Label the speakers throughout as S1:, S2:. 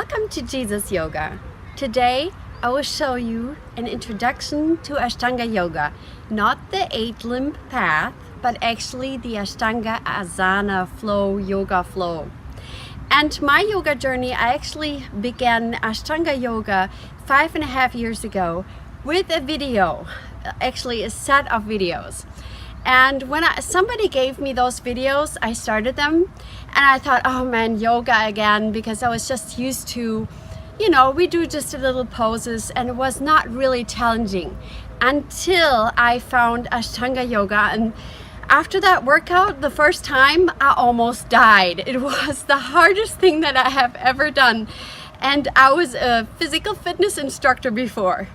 S1: Welcome to Jesus Yoga. Today I will show you an introduction to Ashtanga Yoga, not the 8-limb path, but actually the Ashtanga Asana flow, yoga flow. And my yoga journey, I actually began Ashtanga Yoga 5.5 years ago with a video, actually a set of videos. And when somebody gave me those videos, I started them and I thought, oh man, yoga again, because I was just used to, we do just a little poses and it was not really challenging until I found Ashtanga Yoga. And after that workout, the first time, I almost died. It was the hardest thing that I have ever done. And I was a physical fitness instructor before.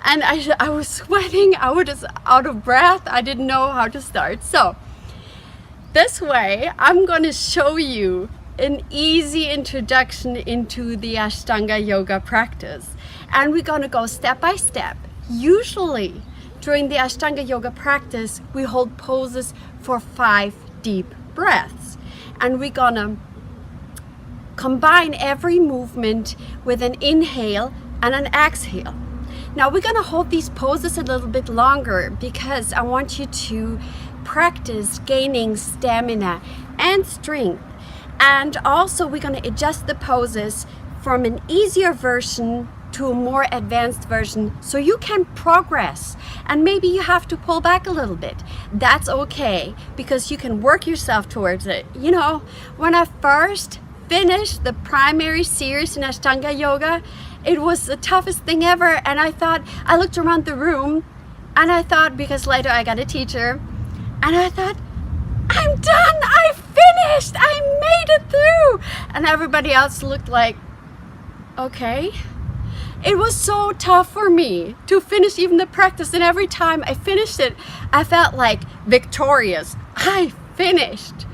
S1: And I was sweating, I was just out of breath, I didn't know how to start. So this way, I'm going to show you an easy introduction into the Ashtanga Yoga practice. And we're going to go step by step. Usually, during the Ashtanga Yoga practice, we hold poses for 5 deep breaths. And we're going to combine every movement with an inhale and an exhale. Now we're going to hold these poses a little bit longer because I want you to practice gaining stamina and strength. And also we're going to adjust the poses from an easier version to a more advanced version so you can progress. And maybe you have to pull back a little bit. That's okay because you can work yourself towards it. When I first finished the primary series in Ashtanga Yoga, it was the toughest thing ever. And I looked around the room and I thought, because later I got a teacher, and I thought, I'm done, I finished, I made it through. And everybody else looked like, okay. It was so tough for me to finish even the practice. And every time I finished it, I felt like victorious. I finished.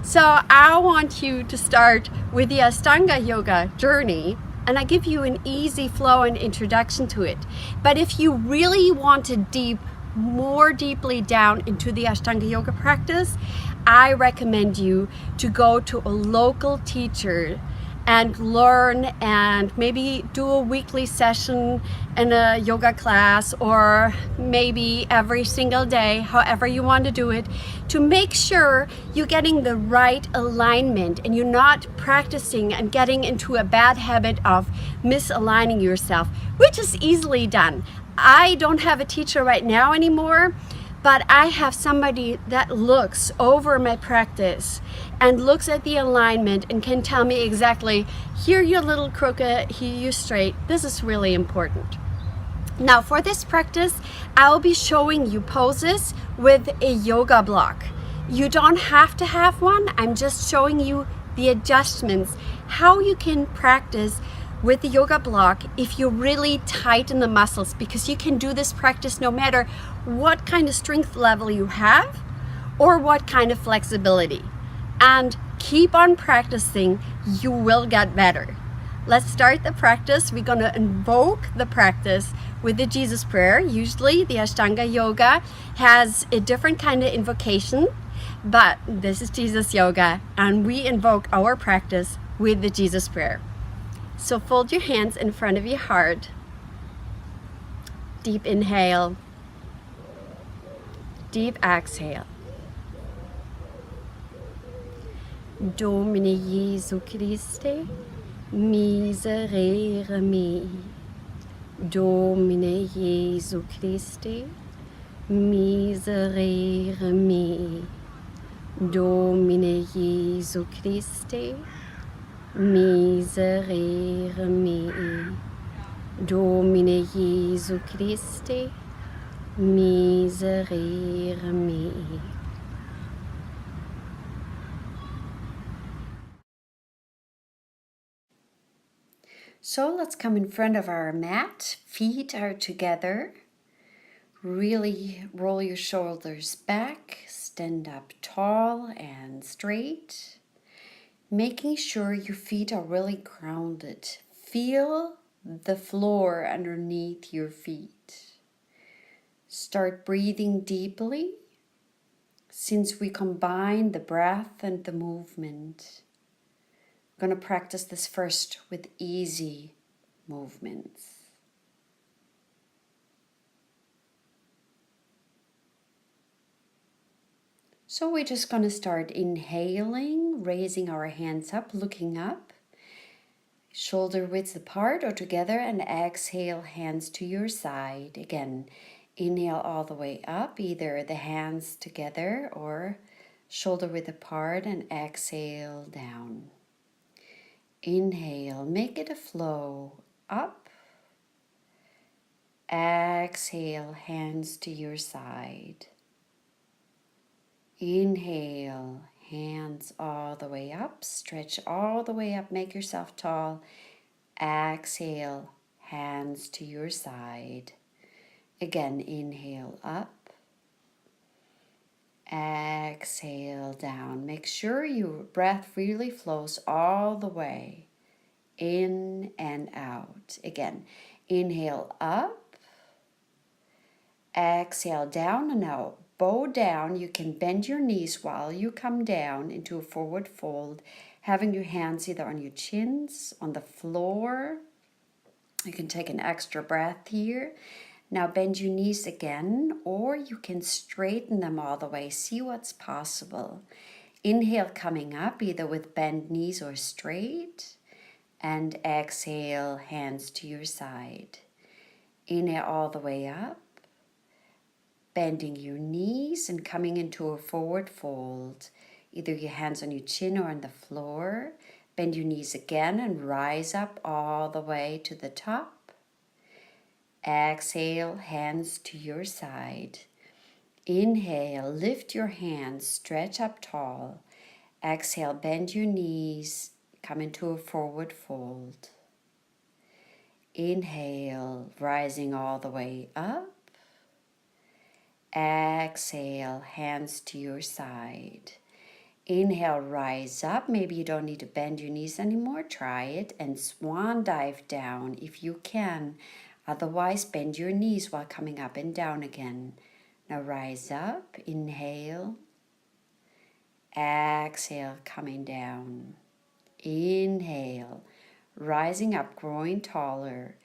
S1: So I want you to start with the Ashtanga Yoga journey, and I give you an easy flow and introduction to it. But if you really want to more deeply down into the Ashtanga Yoga practice, I recommend you to go to a local teacher and learn and maybe do a weekly session in a yoga class, or maybe every single day, however you want to do it, to make sure you're getting the right alignment and you're not practicing and getting into a bad habit of misaligning yourself, which is easily done. I don't have a teacher right now anymore, but I have somebody that looks over my practice and looks at the alignment and can tell me exactly, here you're a little crooked, here you're straight. This is really important. Now for this practice, I'll be showing you poses with a yoga block. You don't have to have one. I'm just showing you the adjustments, how you can practice with the yoga block if you really tighten the muscles, because you can do this practice no matter what kind of strength level you have or what kind of flexibility. And keep on practicing, you will get better. Let's start the practice. We're going to invoke the practice with the Jesus prayer. Usually the Ashtanga Yoga has a different kind of invocation, but this is Jesus Yoga and we invoke our practice with the Jesus prayer. So fold your hands in front of your heart. Deep inhale. Deep exhale. Domine Jesu Christe, miserere me. Domine Jesu Christe, miserere me. Domine Jesu Christe, miserere me. Domine Jesu Christe, miserere me. So let's come in front of our mat. Feet are together. Really roll your shoulders back. Stand up tall and straight. Making sure your feet are really grounded. Feel the floor underneath your feet. Start breathing deeply. Since we combine the breath and the movement, I'm going to practice this first with easy movements. So we're just going to start inhaling, raising our hands up, looking up, shoulder widths apart or together, and exhale, hands to your side. Again, inhale all the way up, either the hands together or shoulder width apart, and exhale down. Inhale, make it a flow up. Exhale, hands to your side. Inhale, hands all the way up, stretch all the way up, make yourself tall. Exhale, hands to your side. Again, inhale up. Exhale down. Make sure your breath really flows all the way in and out. Again, inhale up. Exhale down, and now bow down. You can bend your knees while you come down into a forward fold, having your hands either on your chins, on the floor. You can take an extra breath here. Now bend your knees again, or you can straighten them all the way. See what's possible. Inhale coming up, either with bent knees or straight. And exhale, hands to your side. Inhale all the way up. Bending your knees and coming into a forward fold. Either your hands on your chin or on the floor. Bend your knees again and rise up all the way to the top. Exhale, hands to your side. Inhale, lift your hands, stretch up tall. Exhale, bend your knees, come into a forward fold. Inhale, rising all the way up. Exhale, hands to your side. Inhale, rise up. Maybe you don't need to bend your knees anymore. Try it and swan dive down if you can. Otherwise, bend your knees while coming up and down again. Now rise up, inhale. Exhale, coming down. Inhale, rising up, growing taller.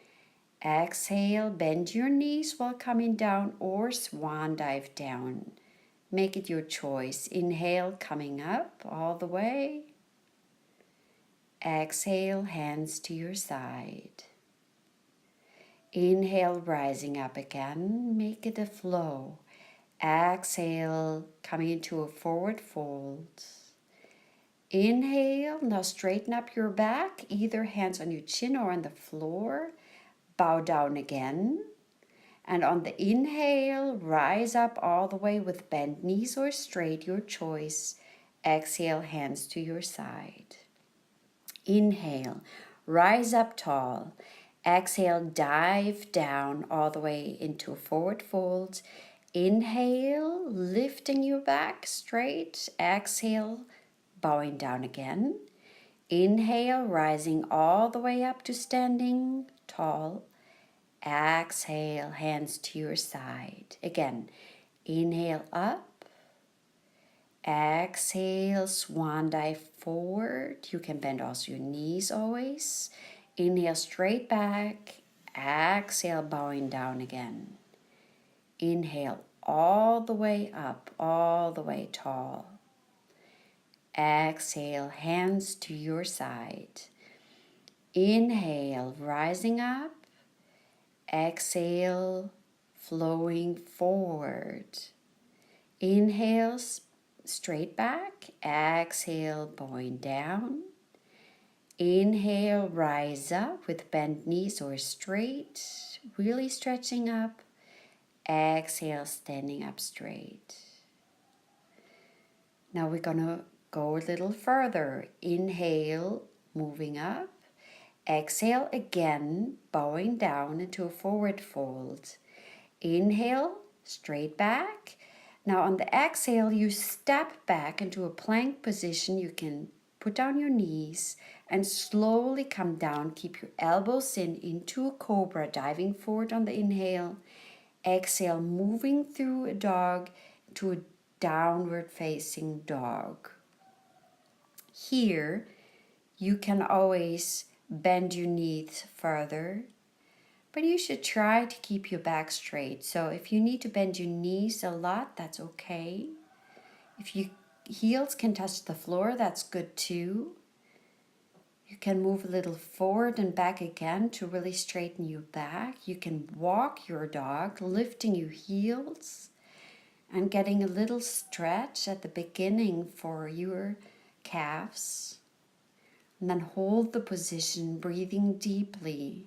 S1: Exhale, bend your knees while coming down or swan dive down. Make it your choice. Inhale, coming up all the way. Exhale, hands to your side. Inhale, rising up again. Make it a flow. Exhale, coming into a forward fold. Inhale, now straighten up your back, either hands on your chin or on the floor. Bow down again. And on the inhale, rise up all the way with bent knees or straight, your choice. Exhale, hands to your side. Inhale, rise up tall. Exhale, dive down all the way into a forward fold. Inhale, lifting your back straight. Exhale, bowing down again. Inhale, rising all the way up to standing tall. Exhale, hands to your side. Again, inhale up. Exhale, swan dive forward. You can bend also your knees always. Inhale, straight back. Exhale, bowing down again. Inhale, all the way up, all the way tall. Exhale, hands to your side. Inhale, rising up. Exhale, flowing forward. Inhale, straight back. Exhale, bowing down. Inhale, rise up with bent knees or straight, really stretching up. Exhale, standing up straight. Now we're gonna go a little further. Inhale, moving up. Exhale again, bowing down into a forward fold. Inhale, straight back. Now on the exhale, you step back into a plank position. You can put down your knees and slowly come down. Keep your elbows into a cobra, diving forward on the inhale. Exhale, moving through a dog to a downward facing dog. Here, You can always bend your knees further, but you should try to keep your back straight. So if you need to bend your knees a lot, that's okay. If your heels can touch the floor, that's good too. You can move a little forward and back again to really straighten your back. You can walk your dog, lifting your heels and getting a little stretch at the beginning for your calves. And then hold the position, breathing deeply.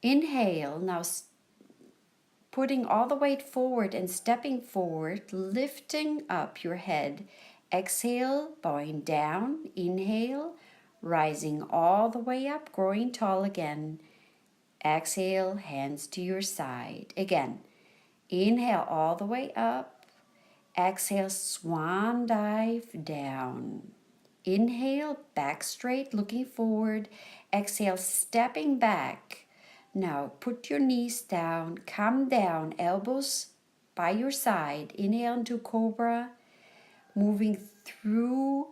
S1: Inhale, now putting all the weight forward and stepping forward, lifting up your head. Exhale, bowing down. Inhale, rising all the way up, growing tall again. Exhale, hands to your side. Again, inhale all the way up. Exhale, swan dive down. Inhale, back straight, looking forward. Exhale, stepping back. Now put your knees down, come down, elbows by your side. Inhale into cobra, moving through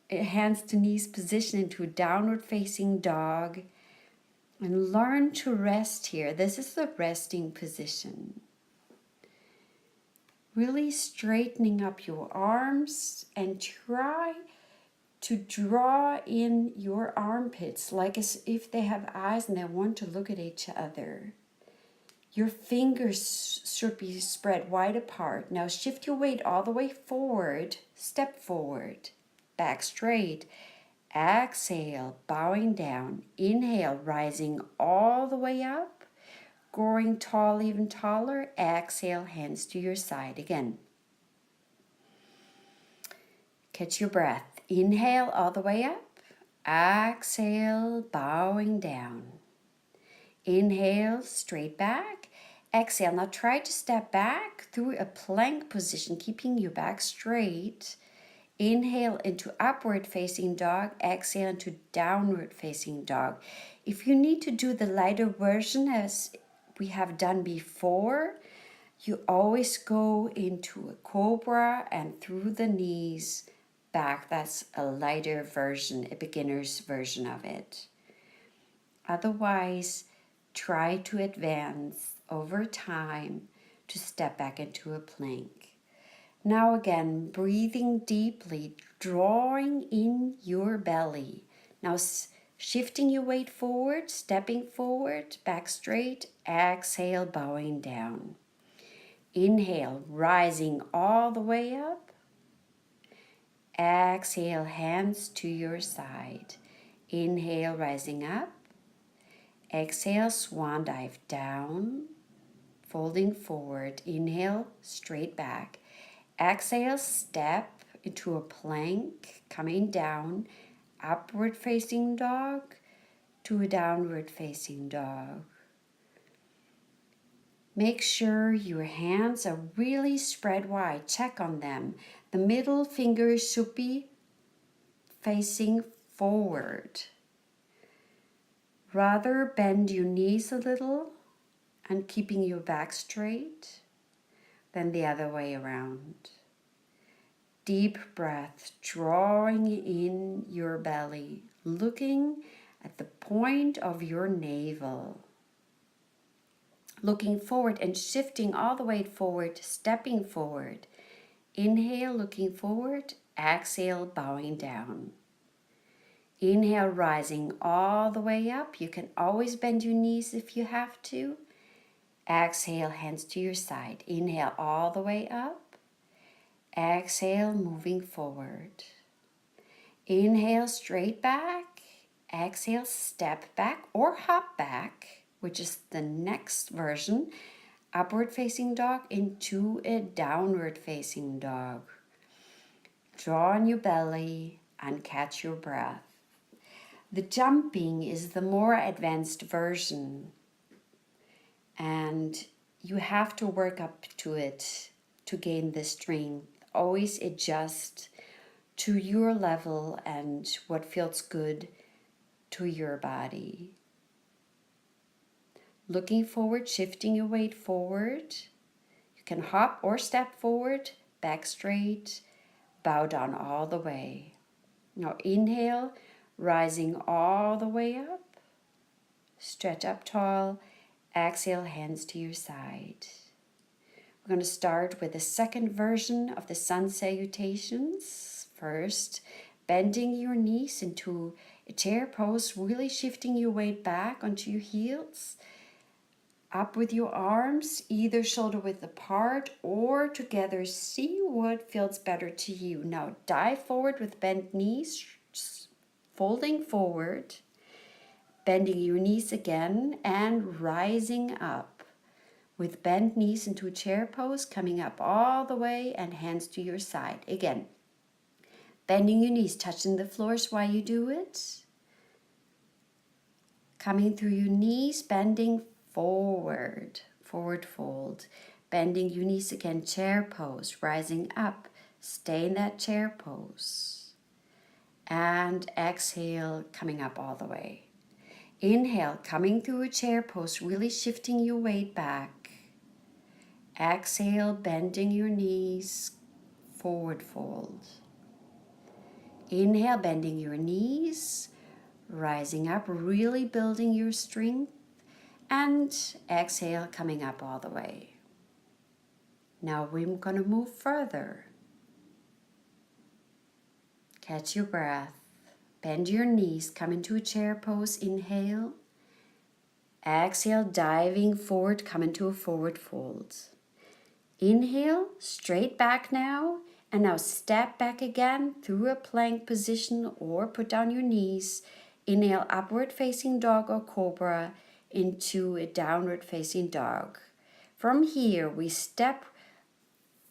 S1: hands to knees position into a downward facing dog. And learn to rest here. This is the resting position. Really straightening up your arms and try to draw in your armpits like as if they have eyes and they want to look at each other. Your fingers should be spread wide apart. Now shift your weight all the way forward. Step forward. Back straight. Exhale, bowing down. Inhale, rising all the way up. Growing tall, even taller. Exhale, hands to your side. Again. Catch your breath. Inhale all the way up. Exhale, bowing down. Inhale, straight back. Exhale. Now try to step back through a plank position, keeping your back straight. Inhale into upward facing dog. Exhale into downward facing dog. If you need to do the lighter version as we have done before, you always go into a cobra and through the knees back. That's a lighter version, a beginner's version of it. Otherwise, try to advance over time to step back into a plank. Now again, breathing deeply, drawing in your belly. Now shifting your weight forward, stepping forward, back straight. Exhale, bowing down. Inhale, rising all the way up. Exhale, hands to your side. Inhale, rising up. Exhale, swan dive down, folding forward. Inhale, straight back. Exhale, step into a plank, coming down, upward facing dog to a downward facing dog. Make sure your hands are really spread wide. Check on them. The middle fingers should be facing forward. Rather bend your knees a little and keeping your back straight than the other way around. Deep breath, drawing in your belly, looking at the point of your navel. Looking forward and shifting all the way forward, stepping forward. Inhale, looking forward. Exhale, bowing down. Inhale, rising all the way up. You can always bend your knees if you have to. Exhale, hands to your side. Inhale all the way up. Exhale, moving forward. Inhale, straight back. Exhale, step back or hop back, which is the next version. Upward facing dog into a downward facing dog. Draw on your belly and catch your breath. The jumping is the more advanced version, and you have to work up to it to gain the strength. Always adjust to your level and what feels good to your body. Looking forward, shifting your weight forward. You can hop or step forward, back straight, bow down all the way. Now inhale, rising all the way up. Stretch up tall. Exhale, hands to your side. We're going to start with the second version of the sun salutations. First, bending your knees into a chair pose, really shifting your weight back onto your heels. Up with your arms, either shoulder width apart or together. See what feels better to you. Now dive forward with bent knees, folding forward, bending your knees again and rising up with bent knees into a chair pose, coming up all the way and hands to your side. Again, bending your knees, touching the floors while you do it. Coming through your knees, bending forward, forward fold. Bending your knees again, chair pose, rising up. Stay in that chair pose. And exhale, coming up all the way. Inhale, coming through a chair pose, really shifting your weight back. Exhale, bending your knees, forward fold. Inhale, bending your knees, rising up, really building your strength. And exhale, coming up all the way. Now we're going to move further. Catch your breath. Bend your knees, come into a chair pose, inhale. Exhale, diving forward, come into a forward fold. Inhale, straight back now, and now step back again through a plank position or put down your knees. Inhale, upward facing dog or cobra into a downward facing dog. From here, we step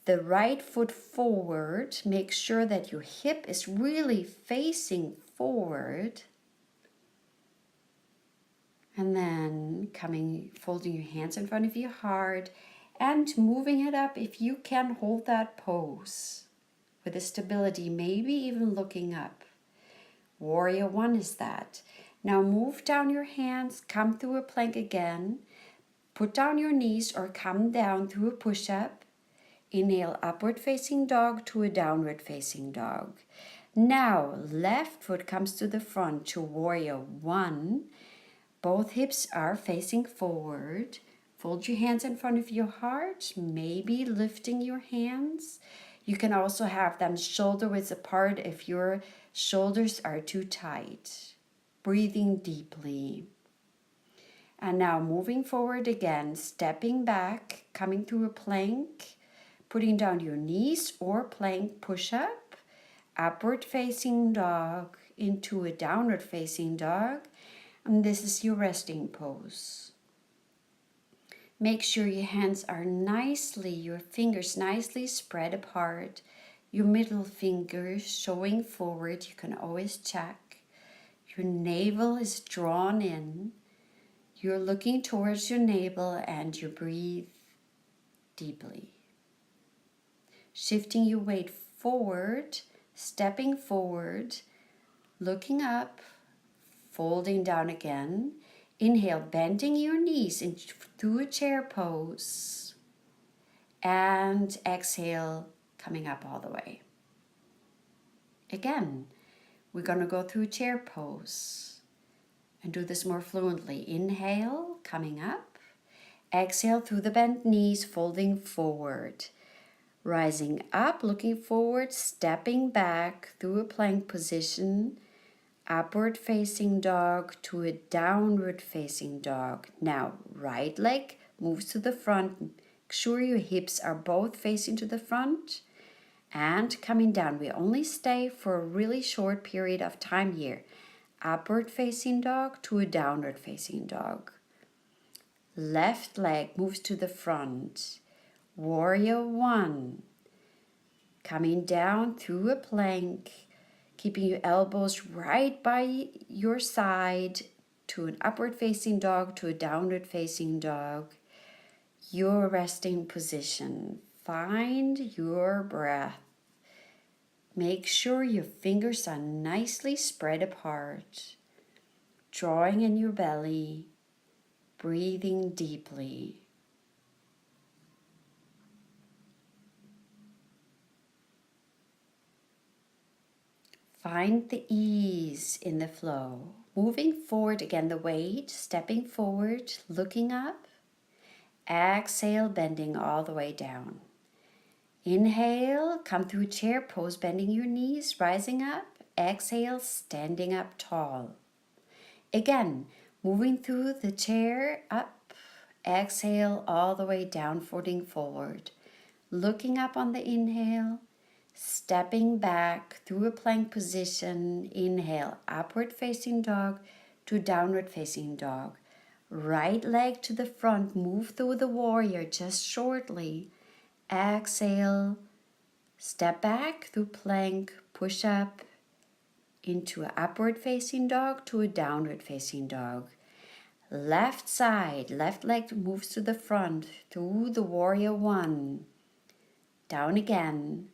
S1: the right foot forward. Make sure that your hip is really facing forward. And then folding your hands in front of your heart and moving it up. If you can, hold that pose with a stability, maybe even looking up. Warrior one is that. Now move down your hands, come through a plank again. Put down your knees or come down through a push-up. Inhale, upward facing dog to a downward facing dog. Now, left foot comes to the front to warrior one. Both hips are facing forward. Fold your hands in front of your heart, maybe lifting your hands. You can also have them shoulder width apart if your shoulders are too tight. Breathing deeply. And now moving forward again, stepping back, coming through a plank, putting down your knees or plank push-up, upward facing dog into a downward facing dog. And this is your resting pose. Make sure your hands are your fingers nicely spread apart. Your middle finger showing forward, you can always check. Your navel is drawn in. You're looking towards your navel and you breathe deeply. Shifting your weight forward, stepping forward, looking up, folding down again. Inhale, bending your knees through a chair pose. And exhale, coming up all the way. Again, we're going to go through a chair pose and do this more fluently. Inhale, coming up. Exhale through the bent knees, folding forward. Rising up, looking forward, stepping back through a plank position. Upward facing dog to a downward facing dog. Now, right leg moves to the front. Make sure your hips are both facing to the front. And coming down. We only stay for a really short period of time here. Upward facing dog to a downward facing dog. Left leg moves to the front. Warrior one. Coming down through a plank. Keeping your elbows right by your side to an upward facing dog to a downward facing dog. Your resting position. Find your breath. Make sure your fingers are nicely spread apart. Drawing in your belly. Breathing deeply. Find the ease in the flow. Moving forward again, the weight, stepping forward, looking up. Exhale, bending all the way down. Inhale, come through chair pose, bending your knees, rising up. Exhale, standing up tall. Again, moving through the chair, up. Exhale, all the way down, folding forward. Looking up on the inhale. Stepping back through a plank position. Inhale, upward facing dog to downward facing dog. Right leg to the front, move through the warrior just shortly. Exhale, step back through plank, push up into an upward facing dog to a downward facing dog. Left side, left leg moves to the front through the warrior one. Down again.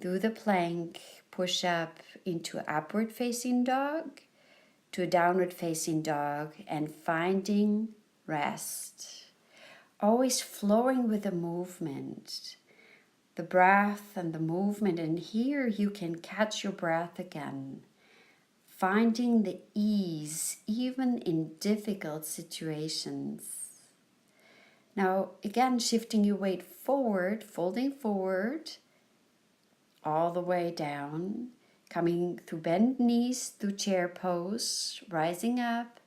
S1: Through the plank, push up into upward facing dog to a downward facing dog and finding rest. Always flowing with the movement, the breath and the movement. And here you can catch your breath again. Finding the ease even in difficult situations. Now again, shifting your weight forward, folding forward. All the way down, coming through bent knees, through chair pose, rising up,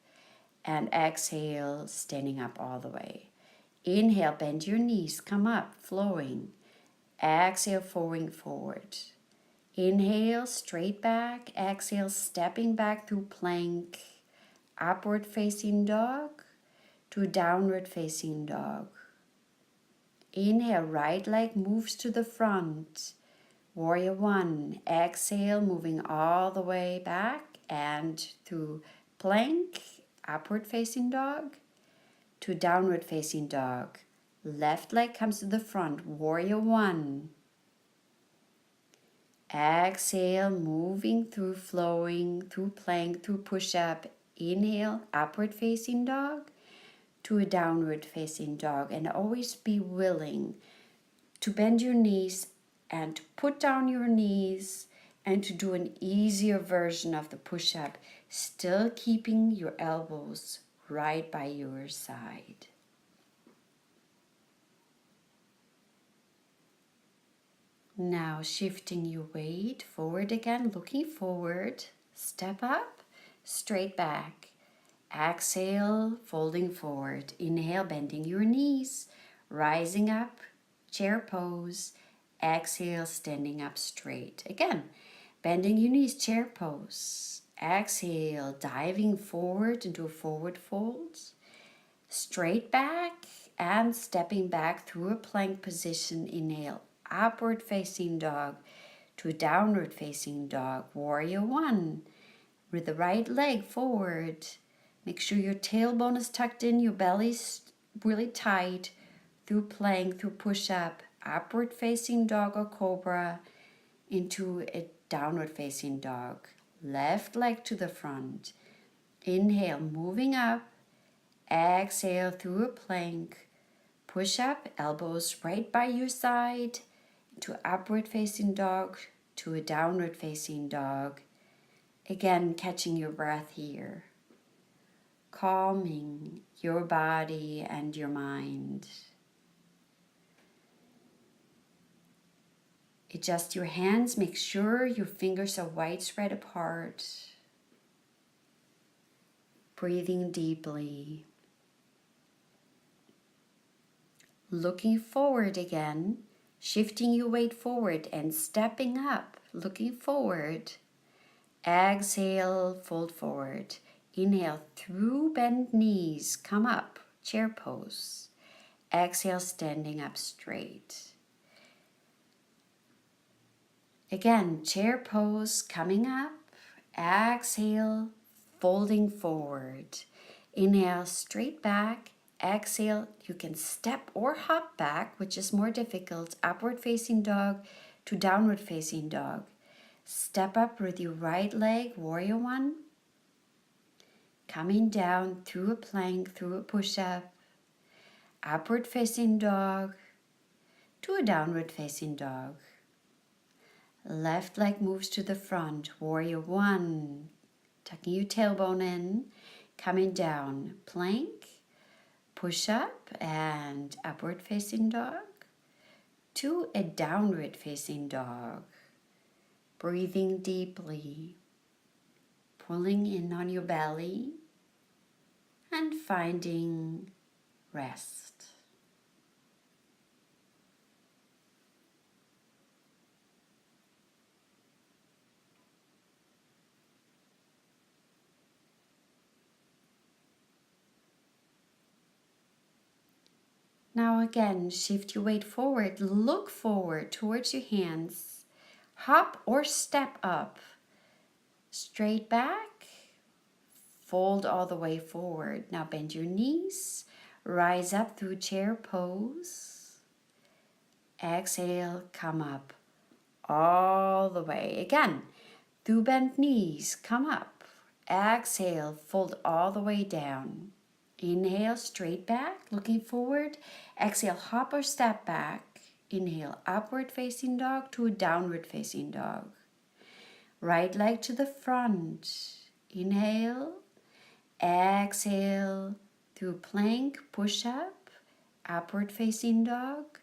S1: and exhale, standing up all the way. Inhale, bend your knees, come up, flowing. Exhale, forward, forward. Inhale, straight back. Exhale, stepping back through plank, upward facing dog to downward facing dog. Inhale, right leg moves to the front. Warrior one, exhale, moving all the way back and through plank, upward facing dog to downward facing dog. Left leg comes to the front, warrior one. Exhale, moving through, flowing, through plank, through push-up. Inhale, upward facing dog to a downward facing dog. And always be willing to bend your knees and to put down your knees and to do an easier version of the push-up, still keeping your elbows right by your side. Now shifting your weight forward again, looking forward, step up, straight back. Exhale, folding forward. Inhale, bending your knees, rising up, chair pose. Exhale, standing up straight. Again, bending your knees, chair pose. Exhale, diving forward into a forward fold. Straight back and stepping back through a plank position. Inhale, upward facing dog to a downward facing dog. Warrior one. With the right leg forward. Make sure your tailbone is tucked in, your belly's really tight. Through plank, through push-up. Upward facing dog or cobra into a downward facing dog. Left leg to the front. Inhale, moving up. Exhale through a plank. Push up, elbows right by your side. To upward facing dog to a downward facing dog. Again, catching your breath here. Calming your body and your mind. Adjust your hands, make sure your fingers are widespread apart. Breathing deeply. Looking forward again, shifting your weight forward and stepping up, looking forward. Exhale, fold forward. Inhale through bent knees, come up, chair pose. Exhale, standing up straight. Again, chair pose, coming up. Exhale, folding forward. Inhale, straight back. Exhale, you can step or hop back, which is more difficult. Upward facing dog to downward facing dog. Step up with your right leg, warrior one. Coming down through a plank, through a push-up. Upward facing dog to a downward facing dog. Left leg moves to the front, warrior one. Tucking your tailbone in, coming down, plank, push up and upward facing dog to a downward facing dog. Breathing deeply, pulling in on your belly and finding rest. Now again, shift your weight forward, look forward towards your hands, hop or step up, straight back, fold all the way forward. Now bend your knees, rise up through chair pose, exhale, come up all the way. Again, through bent knees, come up, exhale, fold all the way down. Inhale, straight back, looking forward. Exhale, hop or step back. Inhale, upward facing dog to a downward facing dog. Right leg to the front. Inhale, exhale, through plank, push up, upward facing dog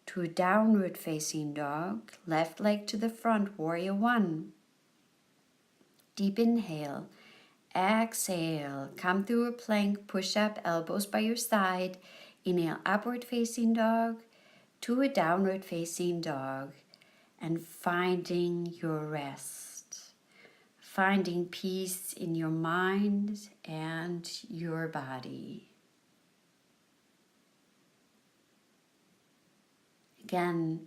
S1: to a downward facing dog. Left leg to the front, warrior one. Deep inhale. Exhale, come through a plank, push up, elbows by your side. Inhale, upward facing dog to a downward facing dog. And finding your rest. Finding peace in your mind and your body. Again,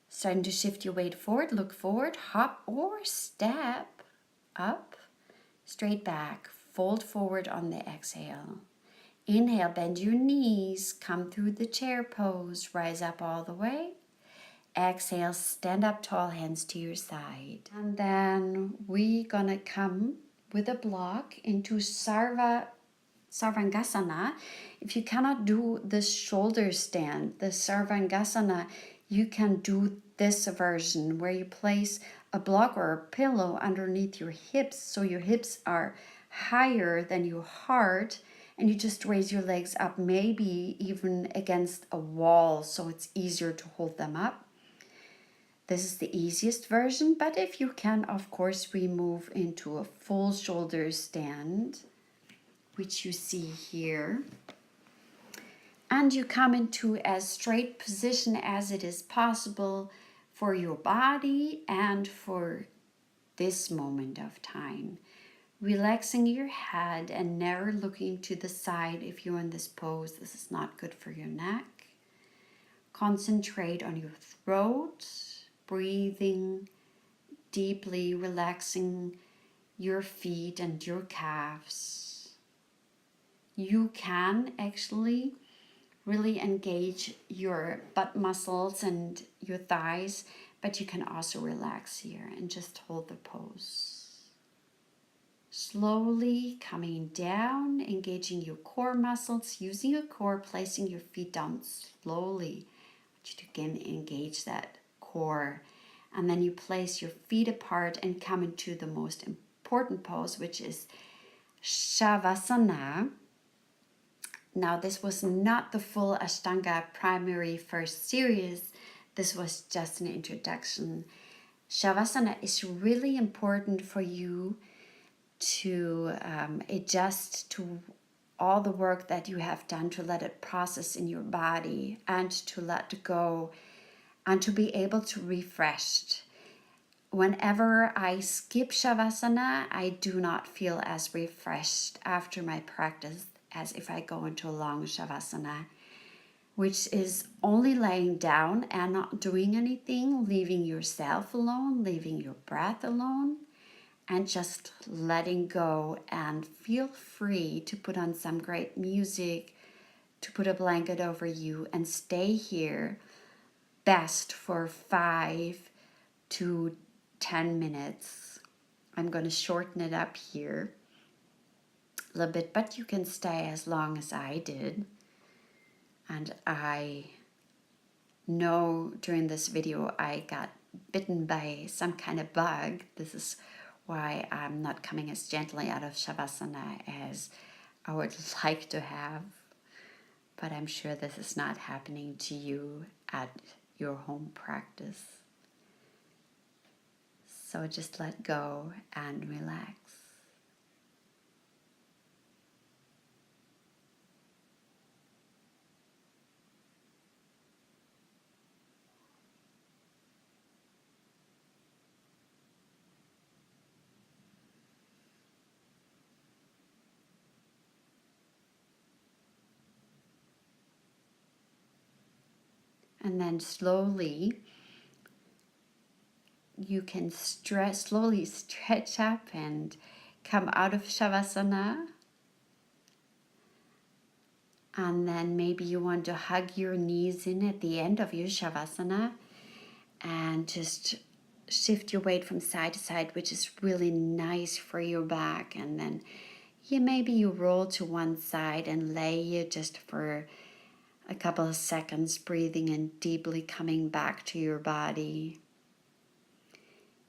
S1: starting to shift your weight forward, look forward, hop or step up. Straight back, fold forward on the exhale. Inhale, bend your knees, come through the chair pose, rise up all the way. Exhale, stand up tall, hands to your side. And then we're gonna come with a block into Sarvangasana. If you cannot do the shoulder stand, the Sarvangasana, you can do this version where you place a block or a pillow underneath your hips so your hips are higher than your heart, and you just raise your legs up, maybe even against a wall so it's easier to hold them up. This is the easiest version, but if you can, of course, we move into a full shoulder stand, which you see here. And you come into as straight position as it is possible for your body and for this moment of time. Relaxing your head and never looking to the side if you're in this pose. This is not good for your neck. Concentrate on your throat, breathing deeply, relaxing your feet and your calves. You can actually really engage your butt muscles and your thighs, but you can also relax here and just hold the pose. Slowly coming down, engaging your core muscles, using your core, placing your feet down slowly. I want you to again engage that core. And then you place your feet apart and come into the most important pose, which is Savasana. Now, this was not the full Ashtanga primary first series. This was just an introduction. Savasana is really important for you to adjust to all the work that you have done, to let it process in your body and to let go and to be able to refresh. Whenever I skip Shavasana, I do not feel as refreshed after my practice as if I go into a long Shavasana, which is only laying down and not doing anything, leaving yourself alone, leaving your breath alone, and just letting go and feel free to put on some great music, to put a blanket over you and stay here best for 5 to 10 minutes. I'm going to shorten it up here a little bit, but you can stay as long as I did. And I know during this video I got bitten by some kind of bug. This is why I'm not coming as gently out of Savasana as I would like to have. But I'm sure this is not happening to you at your home practice. So just let go and relax. And then slowly, you can slowly stretch up and come out of Shavasana. And then maybe you want to hug your knees in at the end of your Shavasana and just shift your weight from side to side, which is really nice for your back. And then maybe you roll to one side and lay it just for a couple of seconds, breathing and deeply coming back to your body.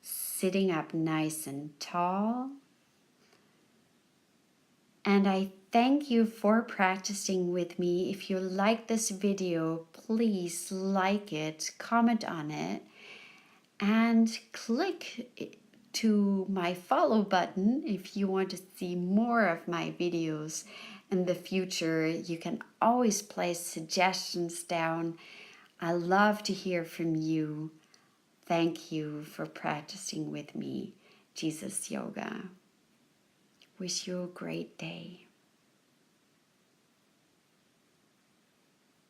S1: Sitting up nice and tall. And I thank you for practicing with me. If you like this video, please like it, comment on it, and click to my follow button if you want to see more of my videos in the future. You can always place suggestions down. I love to hear from you. Thank you for practicing with me, Jesus Yoga. Wish you a great day.